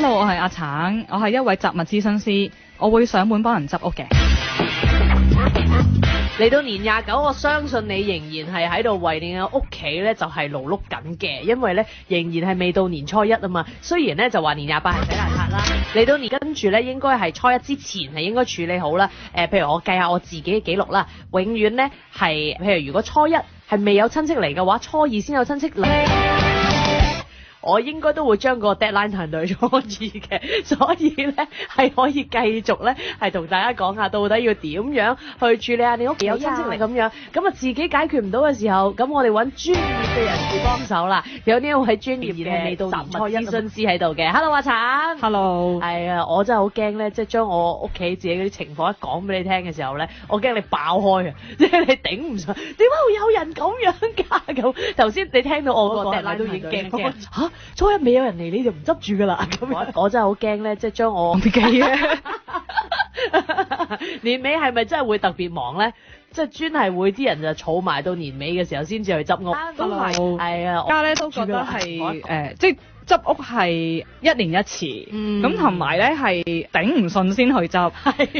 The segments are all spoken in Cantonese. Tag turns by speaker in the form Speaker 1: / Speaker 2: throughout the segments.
Speaker 1: Hello， 我係阿橙，我係一位雜物諮詢師，我會上門幫人執屋嘅。
Speaker 2: 嚟到年29，我相信你仍然係喺度為你嘅屋企咧就係勞碌緊嘅，因為咧仍然係未到年初一啊嘛。雖然咧就話年28係洗邋遢啦，嚟到年跟住咧應該係初一之前係應該處理好啦。譬如我計下我自己嘅記錄啦，永遠咧係譬如如果初一係未有親戚嚟嘅話，初二先有親戚嚟。我應該都會將個 deadline 彈到初二嘅，所以咧係可以繼續咧係同大家講下到底要點樣去處理下你屋企有親戚嚟咁樣，咁啊自己解決唔到嘅時候，咁我哋揾專業嘅人士幫手啦。有呢一位專業嘅雜物諮詢師喺度嘅。Hello 阿橙
Speaker 1: Hello，
Speaker 2: 係啊，我真係好驚咧，即係將我屋企自己嗰啲情況一講俾你聽嘅時候咧，我驚你爆開啊，即係你頂唔順，點解會有人咁樣㗎？咁頭先你聽到我個 deadline 都已經驚嚇。初一未有人嚟你就唔執住㗎啦，咁我真係好驚咧，即係將我自己年尾係咪真係會特別忙咧？即係專係會啲人就儲埋到年尾嘅時候先至去執屋，都係啊，
Speaker 1: 而家咧都覺得係即係執屋係一年一次，咁同埋咧係頂唔順先去執，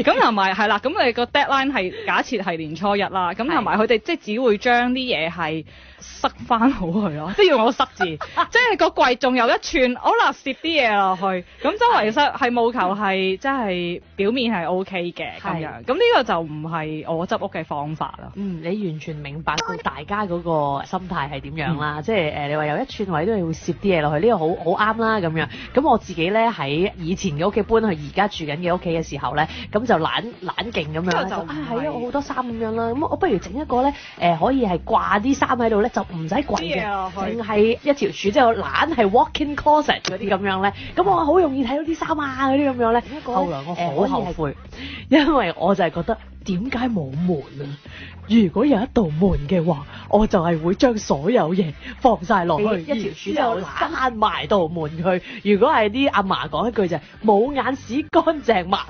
Speaker 1: 咁同埋係啦，咁你個 deadline 係假設係年初一啦，咁同埋佢哋即係只會將啲嘢係塞翻好佢咯，即係要我塞字，即係個櫃仲有一串，好啦，攝啲嘢落去，咁周圍塞係務求係即係表面係 OK 嘅咁樣，咁呢個就唔係我執屋嘅方法啦。
Speaker 2: 你完全明白到大家嗰個心態係點樣啦，即係你話有一串位都係會攝啲嘢落去，呢個好啱啦咁樣。咁我自己咧喺以前嘅屋企搬去而家住緊嘅屋企嘅時候咧，咁就懶勁咁樣，係啊，我好多衫咁樣啦，咁我不如整一個咧可以係掛啲衫喺度咧，就唔使櫃嘅，淨係一條柱，即係懶係 walk-in closet 嗰啲咁樣咧。咁我好容易睇到啲衫啊嗰啲咁樣咧。後來我好後悔，因為我就係覺得點解冇門啊？如果有一道門嘅話，我就係會將所有嘢放晒落去，一條柱就閂埋道門佢。如果係啲阿嫲講一句就係冇眼屎乾淨盲，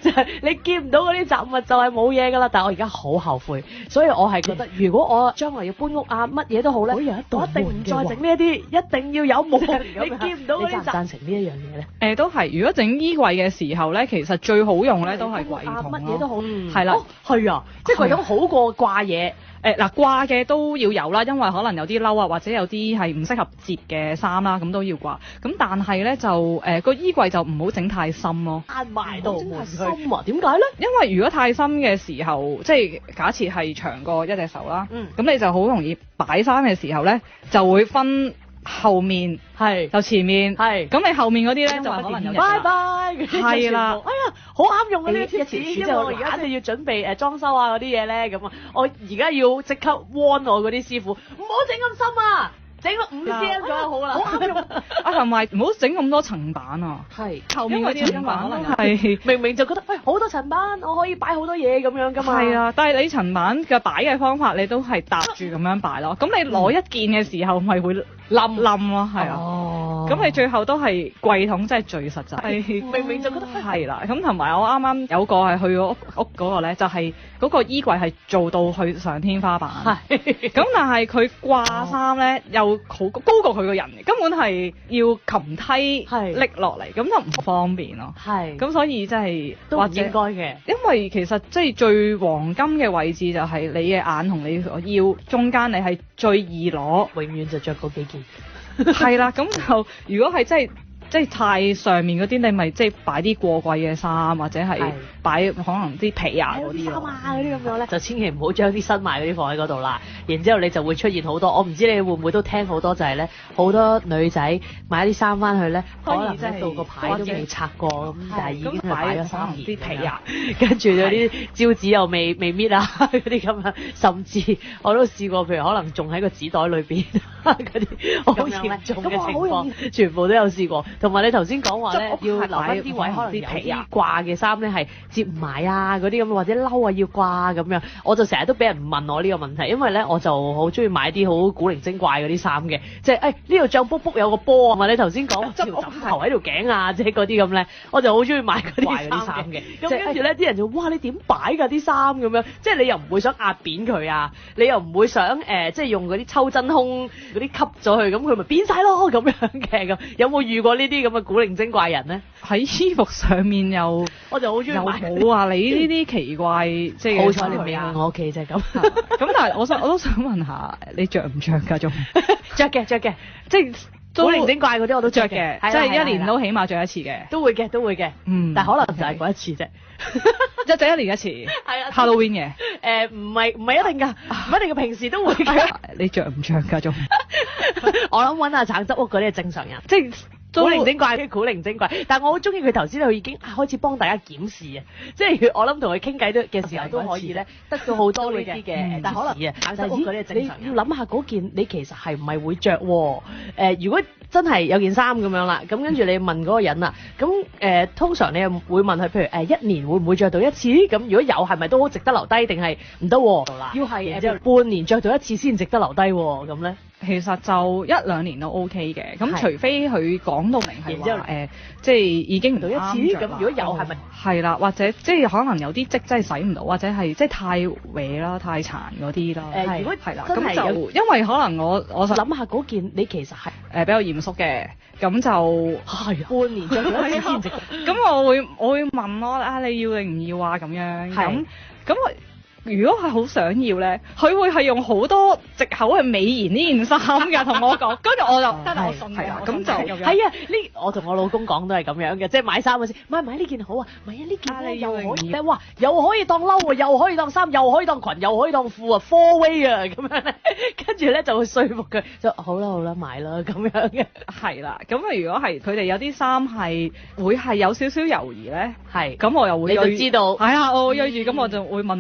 Speaker 2: 就係你見唔到嗰啲雜物就係冇嘢㗎啦。但係我而家好後悔，所以我係覺得如果我將來要搬屋啊乜嘢都好咧，我一定唔再整呢一啲，一定要有門。你見唔到嗰啲雜物，你贊唔贊成呢一樣嘢咧？
Speaker 1: 都係，如果整衣櫃嘅時候咧，其實最好用咧都係櫃桶咯，
Speaker 2: 乜嘢都好，
Speaker 1: 係啦，
Speaker 2: 係啊，即係櫃桶好過掛嘢。
Speaker 1: 掛嘅都要有啦，因為可能有啲褸啊，或者有啲係唔適合摺嘅衫啦，咁都要掛。咁但係咧就個衣櫃就唔好整太深咯。
Speaker 2: 閂埋到門深啊？點解咧？
Speaker 1: 因為如果太深嘅時候，即係假設係長過一隻手啦，咁你就好容易擺衫嘅時候咧就會分後面就前面咁你後面嗰啲咧就可能有
Speaker 2: 拜拜
Speaker 1: 係啦。
Speaker 2: 哎呀，好啱用嘅呢啲貼士，因為我而家就要準備裝修啊嗰啲嘢咧，咁啊，我而家要即刻 warn 我嗰啲師傅，唔好整咁深啊！整個5 cm 左右好啦，好啱用。
Speaker 1: 同埋唔好整咁多層板啊。後面嗰啲層板可能係
Speaker 2: 明明就覺得好多層板，我可以擺好多嘢咁樣噶嘛。
Speaker 1: 係啊，但係你層板嘅擺嘅方法，你都係搭住咁樣擺咯。咁你攞一件嘅時候，咪會冧咯，係啊。咁你最後都係櫃桶真係最實際。
Speaker 2: 明明就覺得
Speaker 1: 係啦。咁同埋我啱啱有個係去屋嗰個咧，就係嗰個衣櫃係做到去上天花板。咁但係佢掛衫咧又好高過佢個人，根本係要擒梯拎落嚟，咁就唔方便咯。咁所以真係
Speaker 2: 都唔應該嘅，
Speaker 1: 因為其實即係最黃金嘅位置就係你嘅眼同你腰中間，你係最易攞，
Speaker 2: 永遠就着嗰幾件。
Speaker 1: 係啦，咁就如果係即係太上面嗰啲，你咪即係擺啲過季嘅衫，或者係擺可能啲皮啊嗰啲
Speaker 2: 衫啊嗰啲咁樣咧，就千祈唔好將啲新買嗰啲放喺嗰度啦。然之後你就會出現好多，我唔知你會唔會都聽好多就係咧，好多女仔買啲衫翻去咧，可能咧到個牌都未拆過咁，但係已經擺咗3年啲皮啊，跟住嗰啲招紙又未搣啊嗰啲咁樣，甚至我都試過，譬如可能仲喺個紙袋裏邊嗰啲好嚴重嘅情況，全部都有試過。同埋你頭先講話咧，要留翻啲位，可能啲皮掛嘅衫咧係摺唔埋啊嗰啲咁，或者褸啊要掛咁樣，我就成日都俾人問我呢個問題，因為咧我就好中意買啲好古靈精怪嗰啲衫嘅，即係呢度脹卜卜有個波啊嘛，你頭先講條枕頭喺條頸啊，即係嗰啲咁咧，我就好中意買嗰啲衫嘅。咁跟住咧啲人就哇你點擺㗎啲衫咁樣，即係你又唔會想壓扁佢啊，你又唔會想即係用嗰啲抽真空嗰啲吸咗佢，咁佢咪扁晒咯咁樣嘅咁。有冇遇過呢啲咁嘅古靈精怪人咧？
Speaker 1: 喺衣服上面又
Speaker 2: 我就好中意買。
Speaker 1: 冇話你呢啲奇怪，即係
Speaker 2: 好彩你未去我屋企就係咁。
Speaker 1: 咁但係我都想問下，你着唔着㗎仲？
Speaker 2: 着嘅，
Speaker 1: 即係
Speaker 2: 古靈精怪嗰啲我都着
Speaker 1: 嘅，
Speaker 2: 嘅，
Speaker 1: 即係一年都起碼着一次嘅。
Speaker 2: 都會嘅。但係可能就係嗰一次啫。
Speaker 1: 就一年一次。係啊 Halloween 嘅。
Speaker 2: 唔係一定㗎，唔一定嘅，平時都會㗎。
Speaker 1: 你着唔着㗎仲？
Speaker 2: 我諗揾阿橙汁屋嗰啲係正常人，
Speaker 1: 即係
Speaker 2: 古靈精怪啲古靈精怪，但係我好中意佢頭先佢已經開始幫大家檢視啊，即係我諗同佢傾偈嘅時候都可以咧得到好多呢啲嘅，但係可能橙汁屋嗰啲係正常人。你要諗下嗰件你其實係唔係會着喎？如果真係有件衫咁樣啦，咁跟住你問嗰個人啦，咁通常你又會問佢，譬如一年會唔會着到一次？咁如果有係咪都好值得留低定係唔得？要係半年着到一次先值得留低喎，咁咧？
Speaker 1: 其實就1-2年都 OK 嘅，咁除非佢講到明係話即係已經唔啱着啦。咁如果有係咪？係啦，或者即係可能有啲織真係洗唔到，或者係即係太歪啦、太殘嗰啲啦。
Speaker 2: 如果
Speaker 1: 係啦，咁就因為可能我想
Speaker 2: 諗下嗰件你其實係
Speaker 1: 比較嚴肅嘅，咁就
Speaker 2: 係半年着到一次先值。
Speaker 1: 咁我會問咯，你要定唔要啊？咁樣咁如果係好想要咧，佢會係用好多藉口去美言呢件衫㗎，同我講，跟住我就得我信㗎，咁就
Speaker 2: 係啊！我同我老公講都係咁樣嘅，即係買衫嗰時，買呢件好啊，買呢件又可以，哇，又可以當褸喎，又可以當衫，又可以當裙，又可以當褲啊 ，four way 啊，咁樣咧，跟住咧就會說服佢，就好啦，買啦咁樣嘅。
Speaker 1: 係啦，咁如果係佢哋有啲衫係會係有少少猶豫咧，
Speaker 2: 係，
Speaker 1: 咁我又會
Speaker 2: 你就知道，
Speaker 1: 係啊，我會約住，咁我就會問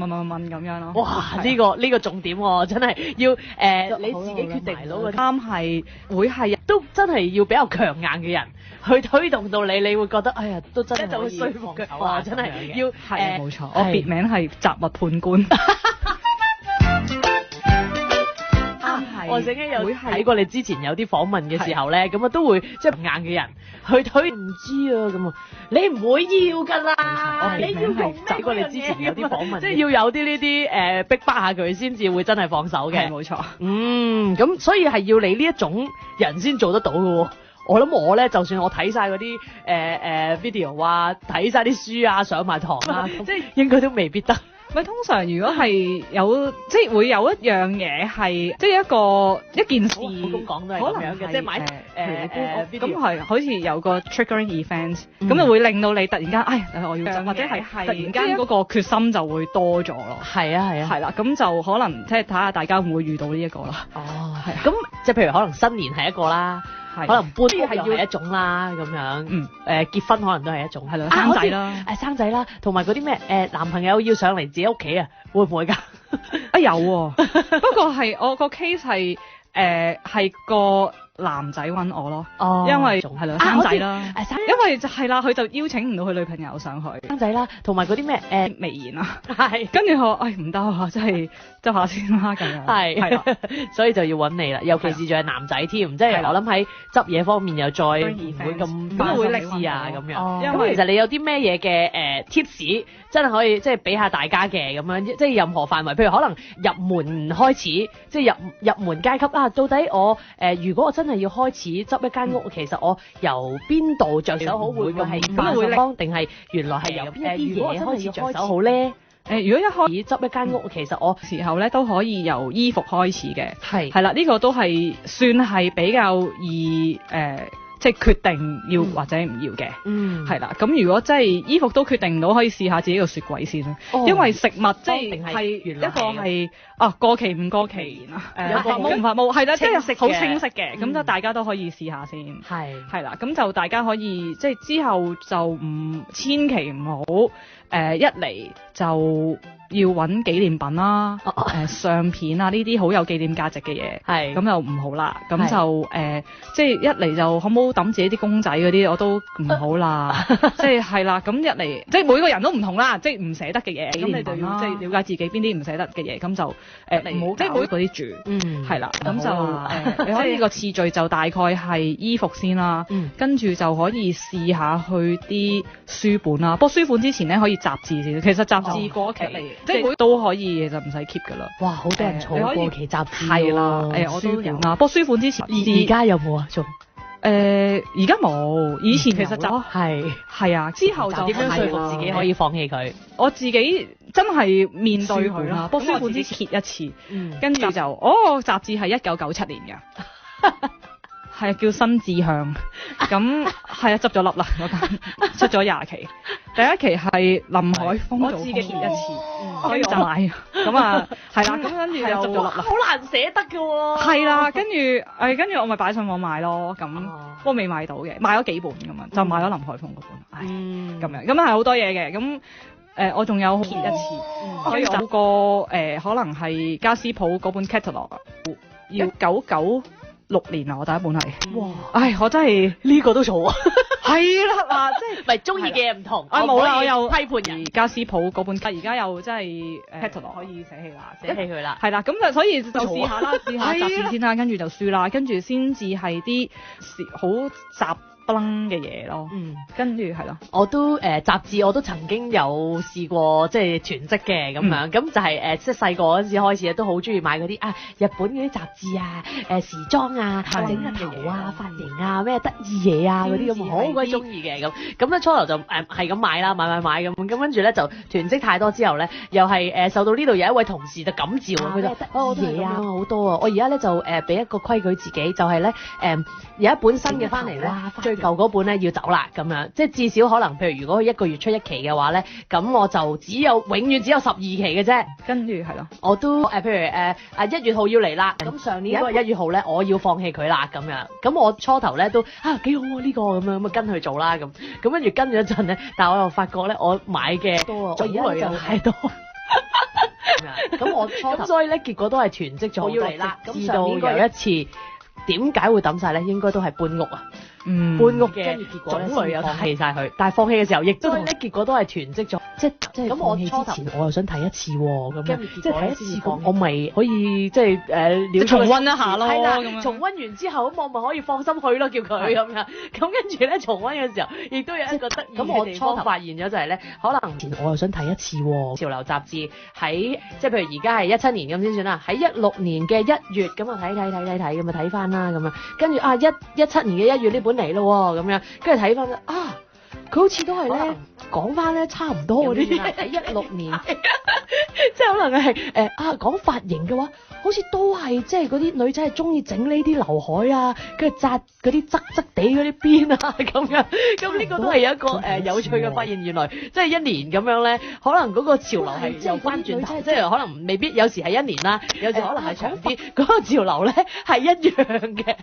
Speaker 1: 咁樣咯。
Speaker 2: 哇！呢個重點喎，真係要你自己決定到個衫係會係都真係要比較強硬嘅人去推動到你會覺得哎呀都真係就會說服嘅，哇！真係要
Speaker 1: 冇錯，我別名係雜物判官。
Speaker 2: 我曾經有睇過你之前有啲訪問嘅時候咧，咁啊都會即係硬嘅人去推，唔知啊咁啊，你唔會要㗎啦，你要用睇過你之前有啲訪問，即係要有啲呢啲逼迫下佢先至會真係放手嘅，
Speaker 1: 冇錯。
Speaker 2: 咁所以係要你呢一種人先做得到嘅喎。我諗我咧，就算我睇晒嗰啲video 啊，睇晒啲書啊，上埋堂啊，即係應該都未必得。
Speaker 1: 咪通常如果係有即係會有一樣嘢係即係一件事，
Speaker 2: 咁講都係咁樣嘅，即係買
Speaker 1: 咁係好似有個 triggering event，咁就會令到你突然間我要走，或者係突然間嗰個決心就會多咗咯。
Speaker 2: 係啊，
Speaker 1: 係啦，咁就可能即係睇下大家會唔會遇到呢一個啦。
Speaker 2: 哦，係。咁即係譬如可能新年係一個啦。可能搬屋係要一種啦，咁樣，結婚可能都係一種，係咯，生仔啦，生仔啦，同埋嗰啲咩男朋友要上嚟自己屋企啊，會唔會㗎？
Speaker 1: 有喎，不過係我個 case 係個男仔揾我咯，因為係咯生仔啦，因為就係啦，佢就邀請唔到佢女朋友上去
Speaker 2: 生仔啦，同埋嗰啲咩
Speaker 1: 微言啊，係，跟住我唔得啊，真係執下先啦咁樣，係啦，
Speaker 2: 所以就要揾你啦，尤其是仲係男仔添，即係我諗喺執嘢方面又再唔會咁會力試啊咁樣，咁其實你有啲咩嘢嘅tips 真係可以即係俾下大家嘅咁樣，即係任何範圍，譬如可能入門開始，即係入門階級啊，到底我如果我真係要開始執一間屋，其實我由邊度着手好，會唔會係翻上方，定係原來係由邊一啲嘢開始着手好咧？
Speaker 1: 如果一開始執一間屋，其實我時候咧都可以由衣服開始嘅，係啦，呢個都係算係比較易即係決定要或者唔要嘅，係啦。咁如果真係衣服都決定唔到，可以試下自己個雪櫃先啦。因為食物即係一個係過期唔過期有發毛唔發毛，係啦，即係好清晰嘅。咁就大家都可以試下先，係啦。咁就大家可以即係之後就千祈唔好一嚟就要揾紀念品啦，相片啊呢啲好有紀念價值嘅嘢，咁就唔好啦。咁就即係一嚟就可唔可以抌自己啲公仔嗰啲我都唔好啦。即係係啦，咁一嚟即係每個人都唔同啦，即係唔捨得嘅嘢，咁你就要即係了解自己邊啲唔捨得嘅嘢，咁就唔好即係每嗰啲住，係啦，咁就你可以個次序就大概係衣服先啦，跟住就可以試下去啲書本啦。不過書本之前咧可以雜誌先，其實雜誌過期即係都可以，就唔使 keep 噶啦。
Speaker 2: 哇，好多人儲過期雜誌
Speaker 1: 係啦，我都有啦。不過書本之前
Speaker 2: 而家有冇啊？仲
Speaker 1: 而家冇，以前其實就係啊，之後就
Speaker 2: 點樣說服自己可以放棄佢？
Speaker 1: 我自己真係面對佢啦，幫我自己揭一次，跟住就雜誌係1997年嘅。係叫新志向，咁係啊執咗笠啦嗰間，出咗20期，第一期係林海峰，我自己揭一次，所以就買，咁啊係啦，咁跟住就執咗笠啦，
Speaker 2: 好難捨得㗎喎。
Speaker 1: 係啦，跟住我咪擺上網買咯，咁不過未買到嘅，買咗幾本咁樣，就買咗林海峰嗰本，咁樣，咁係好多嘢嘅，咁我仲有揭一次，所以有個可能係家私鋪嗰本 catalog， 要1996年啊，我第一本係，哇！唉，我真係
Speaker 2: 呢個都嘈啊，
Speaker 1: 係啦嗱，即係
Speaker 2: 咪中意嘅嘢唔同，
Speaker 1: 冇啦，我有
Speaker 2: 批判人
Speaker 1: 家私鋪嗰本，而家又真係 catalog 可以捨棄啦，
Speaker 2: 捨棄佢啦，
Speaker 1: 係啦，咁就所以就試下啦，試下雜誌先啦，跟住就輸啦，跟住先至係啲好雜不楞嘅嘢咯，跟住係咯，
Speaker 2: 我都雜誌我都曾經有試過即係囤積嘅咁樣，咁就係即係細個嗰陣時開始都好中意買嗰啲日本嗰啲雜誌啊，時裝啊，整個頭啊、髮型啊、咩得意嘢啊嗰啲咁，好鬼中意嘅咁咧初頭就係咁買啦，買咁跟住咧就囤積太多之後咧，又係受到呢度有一位同事就感召佢就得意嘢啊好多啊，我而家咧就俾一個規矩自己，就係咧有一本新嘅翻嚟咧。舊嗰本咧要走啦，咁樣即係至少可能，譬如如果佢1個月出1期嘅話咧，咁我就永遠只有12期嘅啫。跟住係咯，我都譬如1月號要嚟啦，咁上年嗰個1月號咧，我要放棄佢啦，咁樣。咁我初頭咧都幾好喎呢個咁樣，咁跟佢做啦咁。咁跟住跟咗一陣咧，但係我又發覺咧，我買嘅種類又太多。咁我初頭，所以咧結果都係囤積咗。我要嚟啦，直到有一次。點解會抌晒咧？應該都係搬屋啊，搬屋嘅種類又放棄晒佢，但係放棄嘅時候，亦都結果都係囤積咗，即係咁我之前我又想睇一次喎，咁即係睇一次咁，我咪可以即係
Speaker 1: 重溫一下咯，
Speaker 2: 係啦，重溫完之後咁我咪可以放心去咯，叫佢咁樣，咁跟住咧重溫嘅時候，亦都有一個得意嘅地方發現咗就係咧，可能前我又想睇一次喎，潮流雜誌喺即係譬如而家係17年咁先算啦，喺16年嘅1月咁啊睇咁啊睇翻啦咁樣，跟住17年嘅1月呢本嚟咯喎，咁樣跟住睇翻佢好似都係咧講翻咧差唔多嗰啲喺16年，即係可能係講髮型嘅話，好似都係即係嗰啲女仔係中意整呢啲劉海啊，跟住紮嗰啲側地嗰啲辮啊咁樣，咁呢個都係有一個有趣嘅發現，原來即係1年咁樣咧，可能嗰個潮流係又翻轉頭，即係可能未必有時係1年啦，有時可能係長啲，嗰個潮流咧係一樣嘅，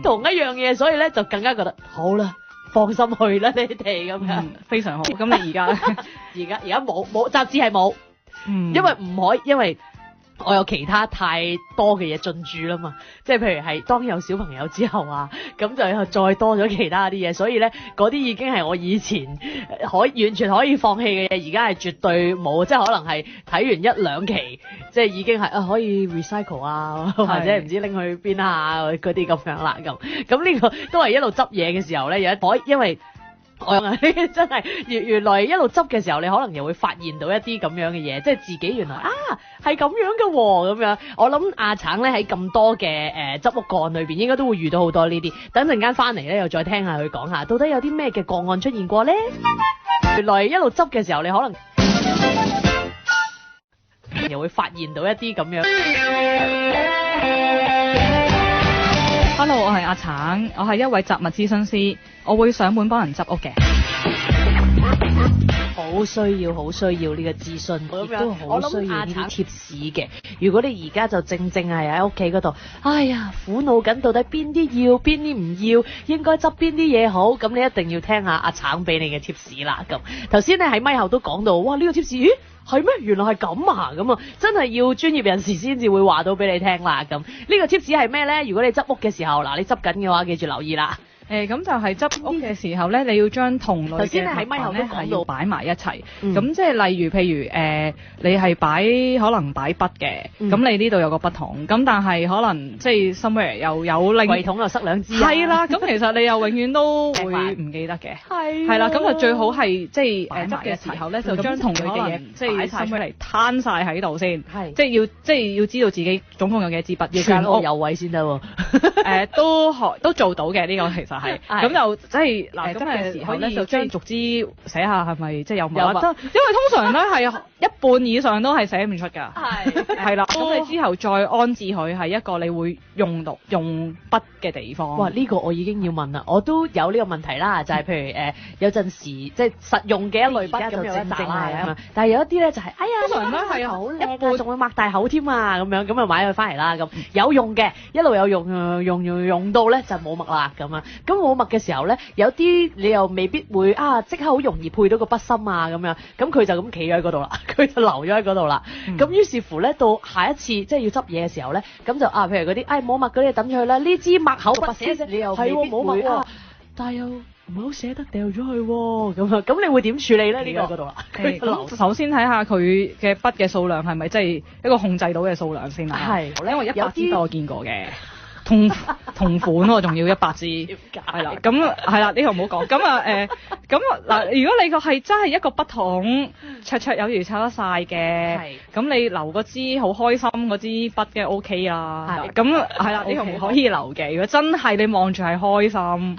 Speaker 2: 同一樣嘢，所以咧就更加覺得好啦。放心去啦，你哋咁樣，
Speaker 1: 非常好。咁你而家
Speaker 2: 冇雜誌係冇，因為唔可以，因為我有其他太多嘅嘢進駐啦嘛。即係譬如係當有小朋友之後啊，咁就再多咗其他啲嘢，所以咧嗰啲已經係我以前完全可以放棄嘅嘢，而家係絕對冇，即係可能係睇完1-2期，即係已經係可以 recycle 啊，或者唔知拎去邊啊嗰啲咁樣啦咁呢個都係一路執嘢嘅時候咧，因為我真係原來一路執嘅時候，你可能又會發現到一啲咁樣嘅嘢，即係自己原來係咁樣嘅喎咁樣。我諗阿橙咧喺咁多嘅執屋個案裏邊，應該都會遇到好多呢啲。等陣間翻嚟咧，又再聽下佢講下，到底有啲咩嘅個案出現過咧？原來一路執嘅時候，你可能又會發現到一啲咁樣。
Speaker 1: Hello， 我係阿橙，我係一位雜物諮詢師，我會上門幫人執屋嘅。
Speaker 2: 好需要呢個諮詢，亦都好需要呢啲貼士嘅。如果你而家就正係喺屋企嗰度，哎呀苦惱緊，到底邊啲要，邊啲唔要，應該執邊啲嘢好，咁你一定要聽下阿橙俾你嘅貼士啦。咁頭先你喺咪後都講到，哇呢個貼士，咦係咩？原來係咁啊！咁啊，真係要專業人士先至會話到俾你聽啦。咁呢個貼士係咩咧？如果你執屋嘅時候，嗱你執緊嘅話，記住留意啦。咁就係執屋嘅時候咧，你要將同類嘅物品咧係要擺埋一齊。咁即係例如譬如你係可能擺筆嘅，咁你呢度有個筆筒，咁但係可能即係 somewhere 又有櫃桶又塞2支。係啦，咁其實你又永遠都會唔記得嘅。係啦，咁就最好係即係執嘅時候咧，就將同類嘅嘢即係 somewhere 攤晒喺度先。係，即係要知道自己總共有幾支筆，要全屋有位先得喎。都做到嘅呢個其實。
Speaker 1: 實係。咁就即係嗱，咁嘅時候咧就將逐支寫下係咪即係有物？因為通常咧係一半以上都係寫唔出㗎。係啦，咁你之後再安置佢係一個你會用筆嘅地方。
Speaker 2: 哇！呢個我已經要問啦，我都有呢個問題啦，就係譬如有陣時即係實用嘅一類筆咁樣正啦，但係有一啲咧就係哎呀，通常咧係好靚啊，仲會擘大口添啊咁樣，咁就買佢翻嚟啦咁。有用嘅，一路有用到咧就冇墨啦咁啊。咁冇墨嘅時候咧，有啲你又未必會即刻好容易配到個筆芯啊咁樣，咁佢就咁企咗喺嗰度啦，佢就留咗喺嗰度啦。咁於是乎咧，到下一次即係要執嘢嘅時候咧，咁就譬如嗰啲冇墨嗰啲抌咗去啦，呢支墨口筆寫你又未必冇墨喎，但係又唔係好捨得掉咗去喎，咁你會點處理咧？呢個嗰度啦，
Speaker 1: 首先睇下佢嘅筆嘅數量係咪即係一個控制到嘅數量先啦。係，因為100支筆我見過嘅。同款喎，仲要100支，係啦，咁係啦，呢個唔好講。咁嗱，如果你個係真係一個筆筒，綽綽有餘湊得晒嘅，咁你留嗰支好開心嗰支筆嘅 OK 啦。咁係啦，呢個可以留嘅。如果真係你望住係開心，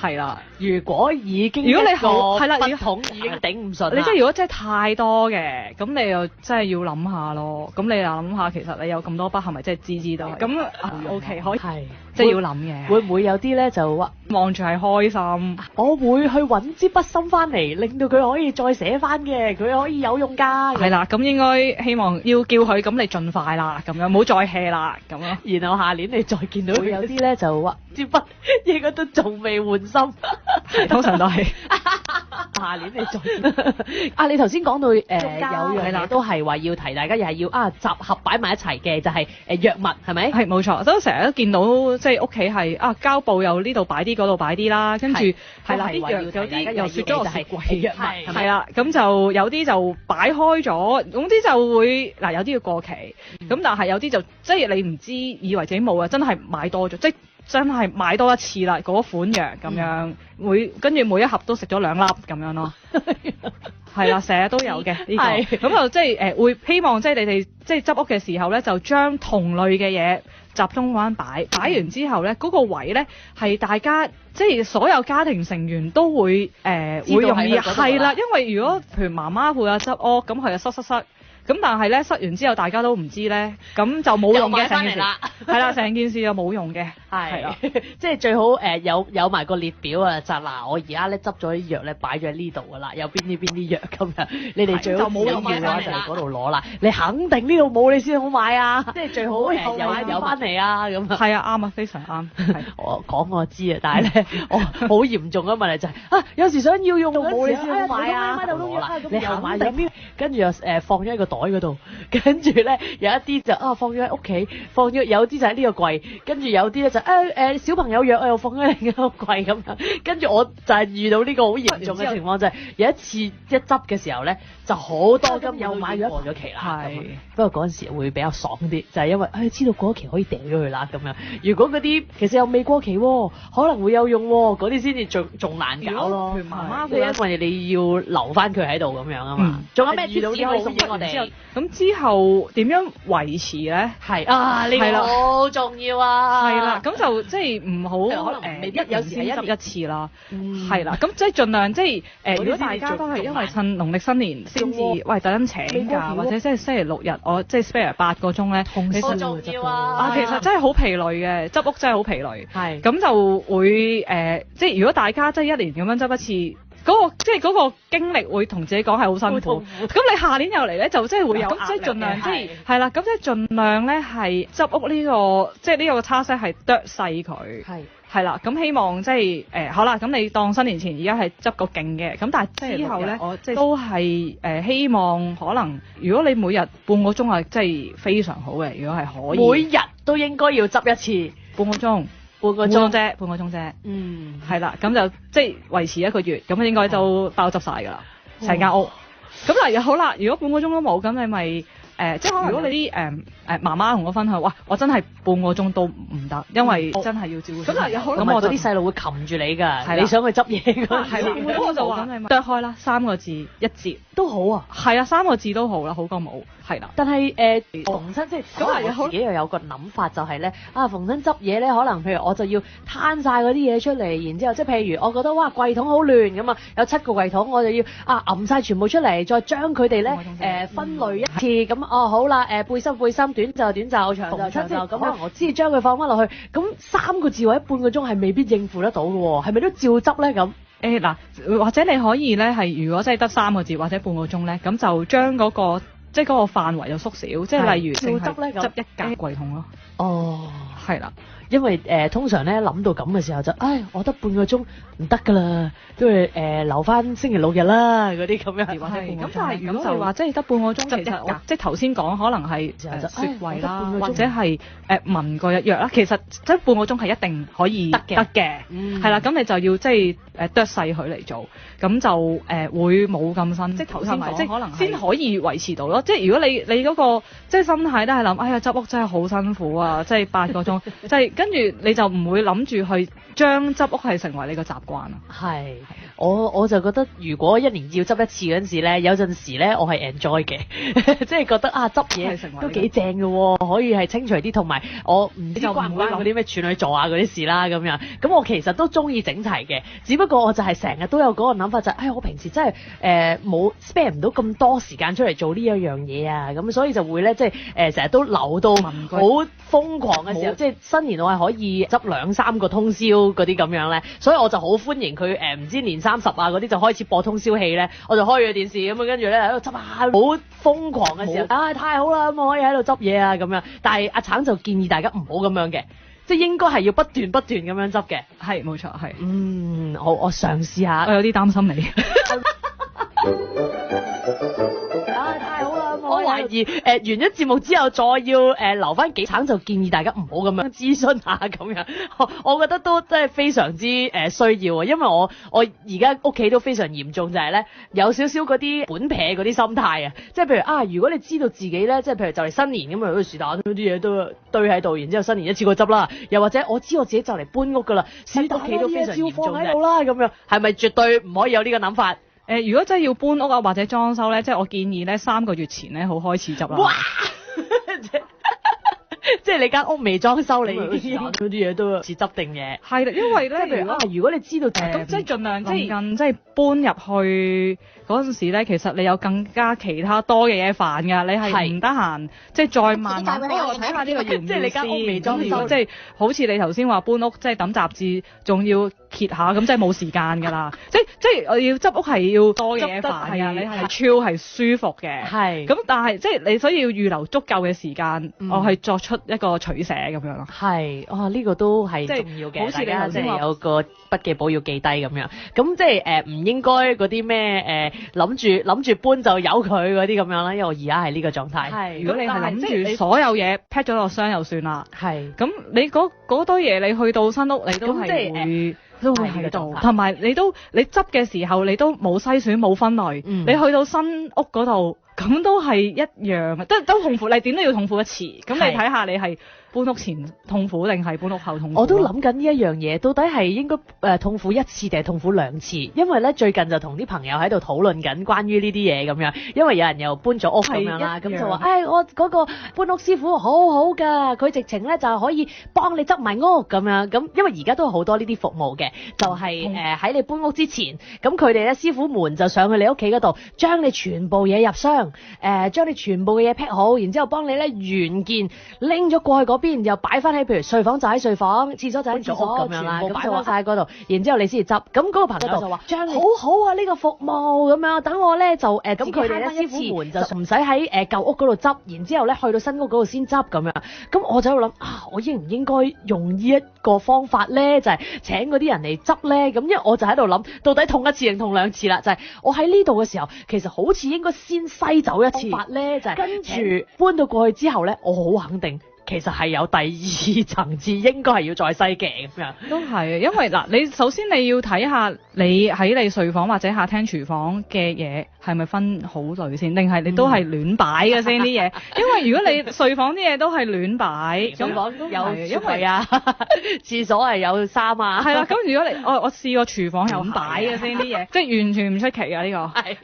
Speaker 1: 係啦。
Speaker 2: 如果你好係啦，筆筒已經頂唔順，
Speaker 1: 你即係如果真係太多嘅，咁你又真係要諗下咯。咁你又諗下，其實你有咁多筆係咪真係支都係？咁 OK。可以即係要諗嘅，
Speaker 2: 會唔會有啲咧就話
Speaker 1: 望住係開心？
Speaker 2: 我會去揾支筆芯翻嚟，令到佢可以再寫翻嘅，佢可以有用㗎。
Speaker 1: 係啦，咁應該希望要叫佢咁，你盡快啦，咁樣唔好再 hea 啦，咁咯。
Speaker 2: 然後下年你再見到會有啲咧就話支筆應該都仲未換芯，
Speaker 1: 通常都係。
Speaker 2: 下年你再你頭先講到有樣嘢都係話要提大家，又係要集合擺埋一齊嘅，就係藥物係咪？
Speaker 1: 係冇錯，都成日都見到即係屋企係膠布又呢度擺啲，嗰度擺啲啦，跟住係啦，啲藥有啲又雪咗落雪櫃藥物係啦，咁就有啲就擺開咗，總之就會有啲要過期，咁但係有啲就即係你唔知，以為自己冇啊，真係買多咗，即係真係買多一次啦，嗰款藥咁樣，跟住每一盒都食咗2粒咁樣咯，係啦，成日都有嘅呢個，咁就即係會希望即係你哋即係執屋嘅時候咧，就將同類嘅嘢集中嗰陣擺完之後咧，嗰個位咧係大家即係所有家庭成員都會會容易係啦，因為如果譬如媽媽會有執屋，咁佢就塞。咁但係咧塞完之後大家都唔知咧，咁就冇用嘅成件事，係啦，成件事就冇用嘅，係啦，
Speaker 2: 即係最好有埋個列表啊，就嗱我而家咧執咗啲藥咧擺咗喺呢度噶啦，有邊啲藥咁樣，你哋最好冇用嘅話就喺嗰度攞啦，你肯定呢度冇你先好買啊，即係最好有翻嚟啊咁啊，
Speaker 1: 係啊啱啊，非常啱，
Speaker 2: 我講我知啊，但係咧我好嚴重嘅問題就係有時想要用冇你先好買啊，攞啦，你肯定跟住又放咗喺個袋嗰度，跟住咧有一啲就放咗喺屋企，放咗有啲就喺呢個櫃，跟住有啲咧就小朋友藥又放喺另一個櫃咁樣，跟住我就係遇到呢個好嚴重嘅情況，就係有一次一執嘅時候咧就好多金又買咗過咗期啦，不過嗰陣時會比較爽啲，就係因為知道過咗期可以掉咗佢啦咁樣。如果嗰啲其實又未過期喎，可能會有用喎，嗰啲先至仲難搞咯。媽媽因為你要留翻佢喺度咁樣啊嘛。仲有咩遇到呢個送俾我哋？
Speaker 1: 咁之後點樣維持咧？
Speaker 2: 係呢個好重要啊！
Speaker 1: 係啦，咁就即係唔好可能有時係執一次啦。係啦，咁即係盡量即係如果大家都係因為趁農曆新年先至特登請假，或者即係星期6日我即係 spare 8個鐘咧，其實重要啊！其實真係好疲累嘅，執屋真係好疲累。係咁就會即係如果大家即係1年咁樣執一次。嗰個經歷會同自己講係好辛苦，咁你下年又嚟咧就即係會有，即係盡量即係係啦，咁即係盡量咧係執屋呢個即係呢個叉式係剁細佢，係啦，咁希望即係好啦，咁你當新年前而家係執個勁嘅，咁但係之後咧我都係希望可能如果你每日半個鐘係即係非常好嘅，如果係可以，
Speaker 2: 每日都應該要執一次
Speaker 1: 半個鐘。半個鐘啫，係啦，咁就即係維持1個月，咁應該都包執晒㗎啦，成間屋。咁嗱，好啦，如果半個鐘都冇，咁你咪即係可能如果你啲媽媽同我分享，哇，我真係半個鐘都唔得，因為真係要照顧。
Speaker 2: 咁我啲細路會擒住你㗎，你想去執嘢㗎。
Speaker 1: 係啦，咁我就話剁開啦，3個字一節
Speaker 2: 都好啊。
Speaker 1: 係啊，3個字都好啦，好過冇。係啦，
Speaker 2: 但係逢親即係咁我自己又有個諗法就係咧，逢親執嘢咧，可能譬如我就要攤晒嗰啲嘢出嚟，然之後即係譬如我覺得哇櫃桶好亂咁啊，有7個櫃桶，我就要揞晒全部出嚟，再將佢哋咧分類一次咁好啦，背心短袖短袖長袖長袖咁可能我先將佢放翻落去，咁3個字或者半個鐘係未必應付得到嘅喎，係咪都照執咧咁？
Speaker 1: 嗱，或者你可以咧係如果真係得3個字或者半個鐘咧，咁就將嗰個即係嗰個範圍就縮小，即係例如照執咧執一格櫃桶咯。
Speaker 2: 哦，
Speaker 1: 係啦。
Speaker 2: 因為通常咧諗到咁嘅時候就，我得半個鐘唔得㗎啦，都係留翻星期6日啦嗰啲咁樣。
Speaker 1: 係咁，但係如果你話即係得半個鐘，其實即係頭先講可能係雪櫃啦，或者係文具一樣啦。其實即係半個鐘係一定可以得嘅，係啦。咁你就要即係剁細佢嚟做，咁就會冇咁辛。即係頭先講，即係可能先可以維持到咯。即係如果你嗰個即係心態都係諗，哎呀執屋真係好辛苦啊！即係8個鐘，即係跟住你就唔會諗住去將執屋係成為你個習慣啊。
Speaker 2: 係，我就覺得如果1年要執一次嗰陣時咧，有陣時咧我係 enjoy 嘅，即係覺得執嘢都幾正嘅喎，可以係清除啲，同埋我唔知關唔關嗰啲咩處女座啊嗰啲事啦咁樣。咁我其實都中意整齊嘅，只不過我就係成日都有嗰個諗法就係，我平時真係冇 spare 唔到咁多時間出嚟做呢一樣嘢啊，咁所以就會咧即係成日都留到好瘋狂嘅時候，即係新年我係可以執2-3個通宵嗰啲咁樣咧，所以我就好歡迎佢唔知年30啊嗰啲就開始播通宵戲咧，我就開咗電視咁啊，跟住咧喺度執好瘋狂嘅時候，太好啦，咁我可以喺度執嘢啊咁樣，但係阿橙就建議大家唔好咁樣嘅，即係應該係要不斷咁樣執嘅。
Speaker 1: 係冇錯，係。
Speaker 2: 好，我嘗試下。
Speaker 1: 我有啲擔心你。
Speaker 2: 太好啦！我懷疑完咗節目之後再要留翻幾橙，就建議大家唔好咁樣諮詢下咁樣。我覺得都真係非常之需要啊，因為我而家屋企都非常嚴重，就係咧有少少嗰啲本撇嗰啲心態啊，即係譬如如果你知道自己咧，即係譬如就嚟新年咁啊，是但嗰啲嘢都堆喺度，然之後新年一次過執啦，又或者我知我自己就嚟搬屋噶啦，屋企都非常嚴重喺度啦，咁樣係咪絕對唔可以有呢個諗法？
Speaker 1: 如果真係要搬屋啊或者裝修咧，即係我建議咧3個月前咧好開始執啦。哇！
Speaker 2: 即係你間屋未裝修，你已經嗰啲嘢都似執定嘢。
Speaker 1: 係啦，因為咧，
Speaker 2: 譬如如果你知道
Speaker 1: 咁即係盡量即係搬入去嗰陣時咧，其實你有更加其他多嘅嘢煩㗎，你係唔得閒，即係再慢慢我睇下呢個要唔要先。即係你間屋未裝修，即係好似你頭先話搬屋，即係抌雜誌，仲要揭下，咁即係冇時間㗎啦。即係我要執屋係要多嘢煩㗎，你係超係舒服嘅。係。咁但係即係你所以要預留足夠嘅時間，我係作出一個取捨咁樣咯。係，呢個都係重要嘅。好似你頭先話有個筆記簿要記低咁樣。咁即係唔應該嗰啲咩諗住搬就由佢嗰啲咁樣啦，因為我而家係呢個狀態。係，如果你係諗住所有嘢 pack 咗落箱就算啦。係。咁你嗰堆嘢你去到新屋你都係都會喺度，同埋你執嘅時候你都冇篩選冇分類，你去到新屋嗰度咁都係一樣嘅，都痛苦，你點都要痛苦一次。咁你睇下你係搬屋前痛苦定係搬屋後痛苦？我都諗緊呢一樣嘢，到底係應該痛苦1次定係痛苦2次？因為咧最近就同啲朋友喺度討論緊關於呢啲嘢咁樣，因為有人又搬咗屋咁樣啦，咁就話我嗰個搬屋師傅好好㗎，佢直情咧就可以幫你執埋屋咁樣。咁因為而家都有好多呢啲服務嘅，就係喺你搬屋之前，咁佢哋咧師傅們就上去你屋企嗰度，將你全部嘢入箱，將你全部嘅嘢 pack 好，然之後幫你咧原件拎咗過去嗰邊，又擺翻喺譬如睡房就喺睡房，廁所就喺廁所咁樣啦，咁擺翻晒喺嗰度，然之後你先至執。咁嗰個朋友就話好好啊呢個服務咁樣，等我咧就咁佢哋咧師傅們就唔使喺舊屋嗰度執，然之後咧去到新屋嗰度先執咁樣。咁我就喺度諗我應唔應該用呢一個方法咧？就係請嗰啲人嚟執咧？咁因為我就喺度諗，到底痛1次定痛2次啦？就係我喺呢度嘅時候，其實好似應該先篩走1次法咧，就係跟住搬到過去之後咧，我好肯定
Speaker 2: 其實係有第二層次，應該係要再篩嘅咁樣。
Speaker 1: 都係，因為嗱，你首先你要睇下你喺你睡房或者客廳廚房嘅嘢係咪分好類先，定係你都係亂擺嘅先啲嘢？因為如果你睡房啲嘢都係亂擺，
Speaker 2: 睡房都有
Speaker 1: 因為
Speaker 2: 啊，廁所係有衫啊，
Speaker 1: 係啦。咁如果你我試過廚房亂擺嘅先啲嘢，即係完全唔出奇啊呢個。係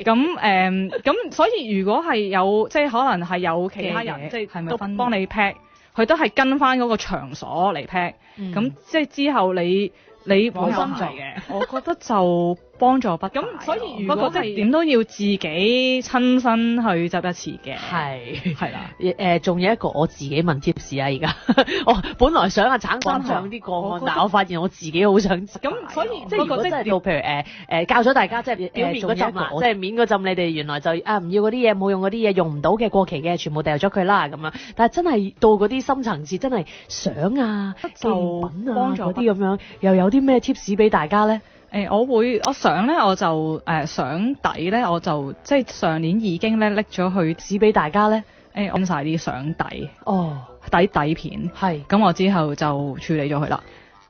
Speaker 1: 咁所以如果係有即係可能係有其他人即係係咪分幫你 pack？佢都係跟翻嗰個場所嚟 pack，咁即係之後你本身嘅，我覺得就幫助不大。咁所以如果係點都要自己親身去執一次嘅。係啦。
Speaker 2: 仲有一個我自己問 tips 啊，而家我本來想橙分享啲個案，但係我發現我自己好想知。咁所以即係如果真係到譬如教咗大家即係表面嗰陣即係面嗰陣，你哋原來就唔要嗰啲嘢，冇用嗰啲嘢，用唔到嘅過期嘅，全部掉咗佢啦咁樣。但係真係到嗰啲深層次，真係相啊、紀念品啊嗰啲咁樣，又有啲咩 tips 俾大家咧？
Speaker 1: 我相咧我就相底咧我就即係上年已經咧拎咗去
Speaker 2: 指俾大家咧，
Speaker 1: 按晒啲相底底片，
Speaker 2: 係
Speaker 1: 咁我之後就處理咗佢啦。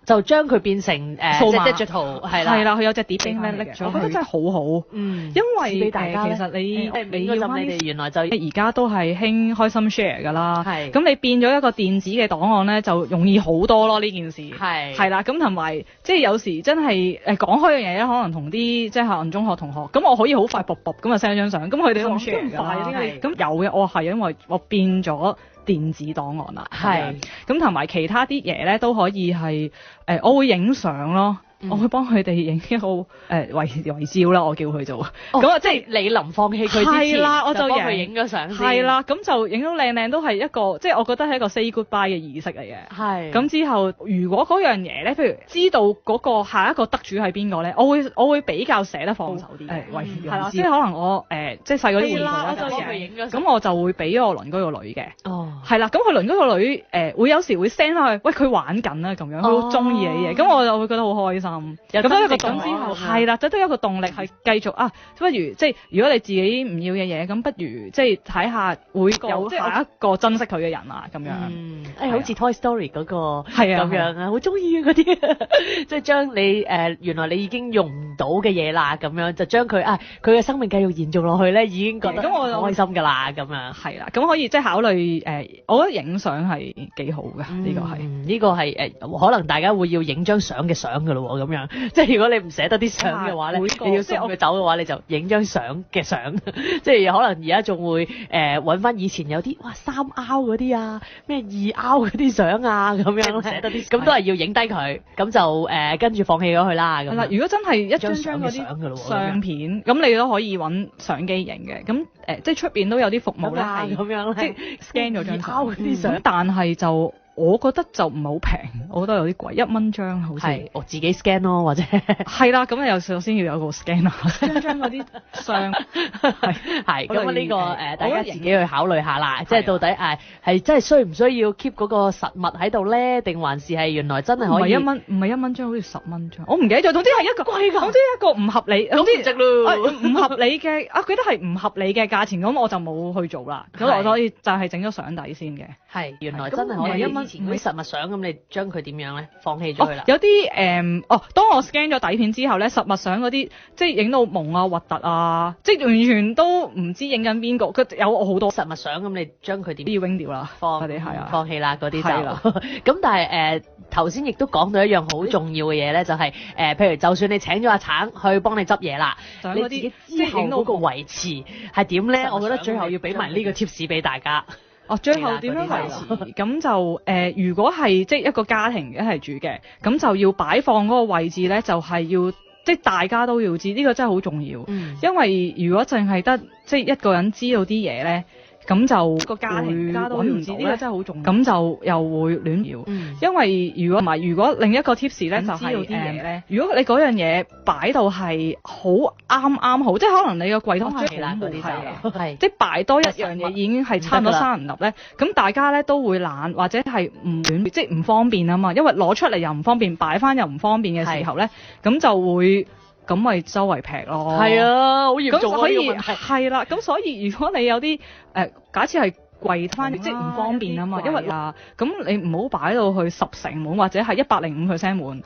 Speaker 2: 就將佢變成數碼digital係啦，佢有隻碟俾佢拎咗，
Speaker 1: 我覺得真係好好，因為
Speaker 2: 俾大家
Speaker 1: 其實你
Speaker 2: 要你哋原來就
Speaker 1: 而家都係興開心 share 㗎啦，咁你變咗一個電子嘅檔案咧，就容易好多咯呢件事，係啦，咁同埋即係有時真係講開樣嘢咧，可能同啲即係可能中學同學，咁我可以好快咁啊 send 張相，咁佢哋都 share 㗎啦，咁有嘅，我係因為我變咗電子檔案啦，咁同埋其他啲嘢咧都可以係我會影相咯。我會幫佢哋影一個遺照啦，我叫佢做。咁啊，即係你臨放棄佢之前，係啦，我就幫佢影咗相先。係啦，咁就影到靚靚，都係一個即係我覺得係一個 say goodbye 嘅儀式嚟嘅。係。咁之後，如果嗰樣嘢咧，譬如知道嗰個下一個得主係邊個咧，我會比較捨得放手啲。遺照。係啦，即係可能我即係細嗰啲玩具啦，就幫佢影咗。咁我就會俾我鄰居個女嘅。哦。係啦，咁佢鄰居個女會有時會 send 翻去，喂佢玩緊啦咁樣，佢好中意你嘅，咁我就會覺得好開心。咁都一個動之後係啦，都有一個動力係繼續啊！不如即係如果你自己唔要嘅嘢，咁不如即係睇下會有下一個珍惜佢嘅人啊咁樣。
Speaker 2: 好似 Toy Story 嗰個係啊咁樣啊，好中意嗰啲，即係將你原來你已經用唔到嘅嘢啦，咁樣就將佢佢嘅生命繼續延續落去咧，已經覺得咁我開心㗎啦，咁樣
Speaker 1: 係啦，咁可以即係考慮我覺得影相係幾好㗎，呢個係
Speaker 2: 呢個係可能大家會要影張相嘅相㗎咯喎，咁樣。即係如果你唔捨得啲相嘅話咧，你要送佢走嘅話，你就影張相嘅相。即係可能而家仲會揾翻以前有啲3凹嗰啲啊，咩2凹嗰啲相啊咁樣，捨得啲咁都係要影低佢，咁就跟住放棄咗佢啦。咁
Speaker 1: 如果真係一張張嗰啲相片，咁你都可以揾相機影嘅。咁即係出邊都有啲服務咧，係咁樣即係 scan 咗張相啲相，但係就。我覺得就唔係好平，我覺得有啲貴，1蚊張好似。係，我自己 scan 咯，或者係啦，咁你首先要有個 scanner，張嗰啲相係。咁呢個大家自己去考慮下啦，即係到底係真係需唔需要 keep 嗰個實物喺度咧，定還是係原來真係可以？唔係1蚊張，好似10蚊張，我唔記得咗。總之係一個貴㗎，總之一個唔合理，總之值咯，唔合理嘅記得係唔合理嘅價錢，咁我就冇去做啦。咁我所以就係整咗相底先嘅。係，原來真係可以1蚊。前嗰啲實物相咁，你將佢點樣咧？放棄咗佢啦。有啲當我 scan 咗底片之後咧，實物相嗰啲即係影到蒙啊、核突啊，即係完全都唔知影緊邊個。佢有好多實物相咁，你將佢點要 wing 掉啦？放棄啦，嗰啲就。咁但係頭先亦都講到一樣好重要嘅嘢咧，就係譬如就算你請咗阿橙去幫你執嘢啦，你自己之後嗰個維持係點咧？我覺得最後要俾埋呢個 tips 俾大家。最後點樣維持？咁就如果係即係一個家庭一齊住嘅，咁就要擺放嗰個位置咧，就係要即係大家都要知，呢個真係好重要。因為如果淨係得即係一個人知道啲嘢咧，咁就個家庭都要知，呢個真係好重要。咁就又會亂搖。因為如果唔係，如果另一個 tips 咧就係如果你嗰樣嘢擺到係好啱好，即係可能你個櫃桶係好滿係，即係擺多一樣嘢已經係差唔多3人立咧，咁大家咧都會懶或者係唔亂，即係唔方便啊嘛。因為攞出嚟又唔方便，擺翻又唔方便嘅時候咧，咁就會。咁咪周圍劈咯，係啊，好嚴重啊呢個問題。係啦，咁所以如果你有啲假設係貴翻，即係唔方便啊嘛。因為咁你唔好擺到去10成滿或者係105%滿，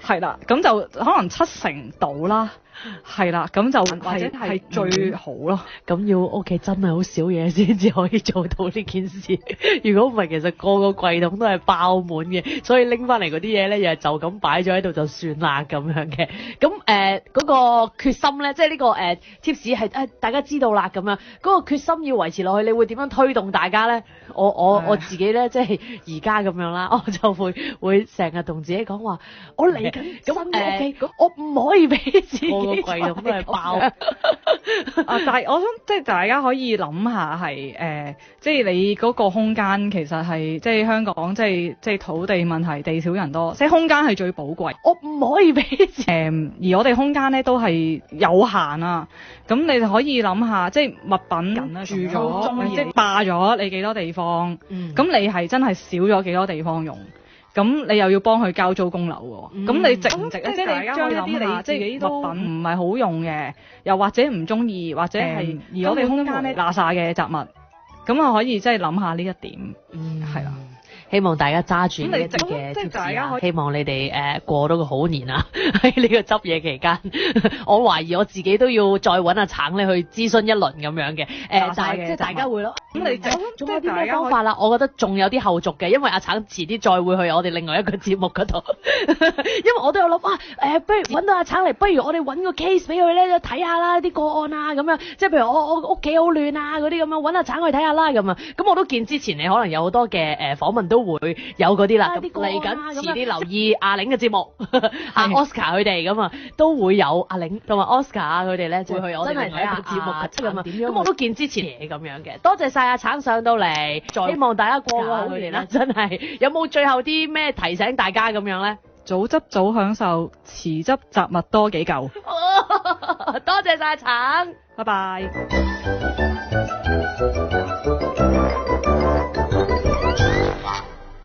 Speaker 1: 係啦，咁就可能7成到啦。係啦，咁就或者係最好咯。
Speaker 2: 咁要屋企真係好少嘢先至可以做到呢件事。如果唔係，其實個個櫃桶都係爆滿嘅，所以拎翻嚟嗰啲嘢咧，又係就咁擺咗喺度就算啦咁樣嘅。咁嗰個決心咧，即係呢個tips 係大家知道啦咁樣。嗰個決心要維持落去，你會點樣推動大家咧？我自己咧，即係而家咁樣啦，我就會成日同自己講話，我嚟緊新嘅屋企，我唔可以俾自己個櫃桶都係爆。
Speaker 1: 但係我想即係大家可以諗下係即係你嗰個空間其實係即係香港即係土地問題，地少人多，即係空間係最寶貴。
Speaker 2: 我唔可以俾
Speaker 1: 而我哋空間咧都係有限啊。咁你就可以諗下，即係物品住咗，即係霸咗你幾多地方。咁你係真係少咗幾多地方用。咁你又要幫佢交租供樓喎，咁你值唔值咧？即係你將一啲你自己物品唔係好用嘅，又或者唔中意，或者係而我哋空間咧嗱晒嘅雜物，咁啊可以即係諗下呢一點，係啦。
Speaker 2: 希望大家揸住呢一啲嘅貼士啊！希望你哋過到個好年啊！喺呢個執嘢期間，我懷疑我自己都要再揾阿橙咧去諮詢一輪咁樣嘅。但係即係大家會咯。咁你仲有啲咩方法啦？我覺得仲有啲後續嘅，因為阿橙遲啲再會去我哋另外一個節目嗰度。因為我都有諗不如揾到阿橙嚟，不如我哋揾個 case 俾佢咧睇下啦，啲個案啊咁樣。即係譬如我屋企好亂啊嗰啲咁樣，揾阿橙去睇下啦咁啊。咁我都見之前你可能有好多嘅訪問都會有嗰啲啦，嚟緊遲啲留意阿玲嘅節目，阿 Oscar 佢哋咁啊，都會有阿玲同埋 Oscar 佢哋咧，會去我哋另外一個節目咁啊。咁我都見之前嘢咁樣嘅，多謝晒阿橙上到嚟，希望大家過個好年啦，真係。有冇最後啲咩提醒大家咁樣咧？
Speaker 1: 早執早享受，遲執雜物多幾嚿。
Speaker 2: 多謝晒橙，
Speaker 1: 拜拜。